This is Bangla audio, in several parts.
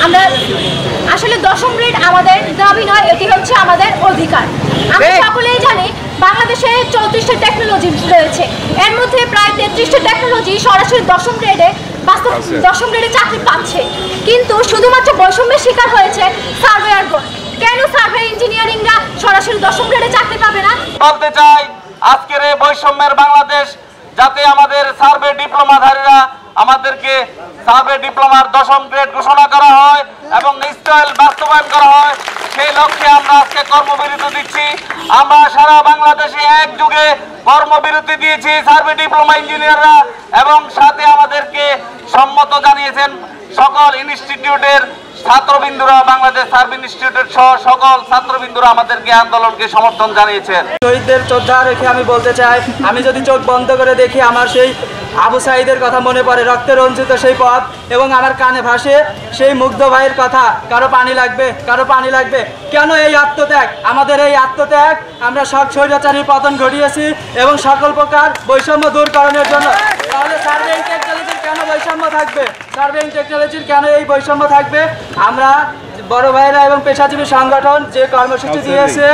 আমরা আসলে দশম গ্রেড আমাদের দাবি নয়, এটি হচ্ছে আমাদের অধিকার। আমরা সকলেই জানি বাংলাদেশে 34টা টেকনোলজি রয়েছে, এর মধ্যে প্রায় 33টা টেকনোলজি সরাসরি দশম গ্রেডে দশম গ্রেডে চাকরি পাচ্ছে, কিন্তু শুধুমাত্র বৈষম্যের শিকার হয়েছে সার্ভেয়ারগণ। কেন সার্ভে ইঞ্জিনিয়ারিংরা সরাসরি দশম গ্রেডে চাকরি পাবে না? বলতে চাই, আজকের এই বৈষম্যের বাংলাদেশ, যাতে আমাদের সার্ভে ডিপ্লোমাধারীরা আমাদেরকে সার্ভে ডিপ্লোমার দশম গ্রেড ঘোষণা করা হয় এবং নিশ্চয় বাস্তবায়ন করা হয়, সেই লক্ষ্যে আমরা আজকে কর্মবিরতি দিচ্ছি। আমরা সারা বাংলাদেশে একযোগে কর্মবিরতি দিয়েছি সার্ভে ডিপ্লোমা ইঞ্জিনিয়াররা, এবং সাথে আমাদেরকে সম্মত জানিয়েছেন সকল ইনস্টিটিউটের ছাত্রবিন্দুরা, বাংলাদেশ সার্ভে ইনস্টিটিউটের সহ সকল ছাত্রবিন্দুরা আমাদেরকে আন্দোলনকে সমর্থন জানিয়েছেন। শহীদদের শ্রদ্ধা রেখে আমি বলতে চাই, আমি যদি চোখ বন্ধ করে দেখি আমার সেই আবু সাঈদের কথা মনে পড়ে, রক্তে রঞ্জিত সেই পথ, এবং আমার কানে ভাসে সেই মুগ্ধ ভাইয়ের কথা, কারো পানি লাগবে, কারো পানি লাগবে। কেন এই আত্মত্যাগ? আমাদের এই আত্মত্যাগ আমরা সব স্বৈরাচারীর পতন ঘটিয়েছি এবং সকল প্রকার বৈষম্য দূরকরণের জন্য। তাহলে সার্ভেইং টেকনোলজির কেন বৈষম্য থাকবে? সার্ভেইং টেকনোলজির কেন এই বৈষম্য থাকবে? আমরা বড় ভাইরা এবং পেশাজীবী সংগঠন যে কর্মসূচি দিয়েছে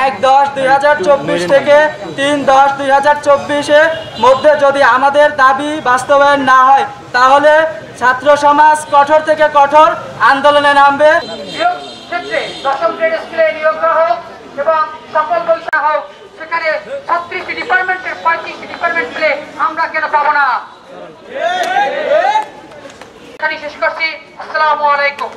1/10/2024 থেকে 3/10/2024 মধ্যে যদি আমাদের দাবি বাস্তবায়ন না হয়, তাহলে ছাত্র সমাজ কঠোর থেকে কঠোর আন্দোলনে নামবে। ক্ষেত্রে দশম গ্রেড স্কুলে নিয়োগ হোক এবং সকল বৈষা হোক, সেখানে 36টি ডিপার্টমেন্টের 35টি ডিপার্টমেন্ট মিলে আমরা কেন পাবো না? এখানে শেষ করছি। আসসালামু আলাইকুম।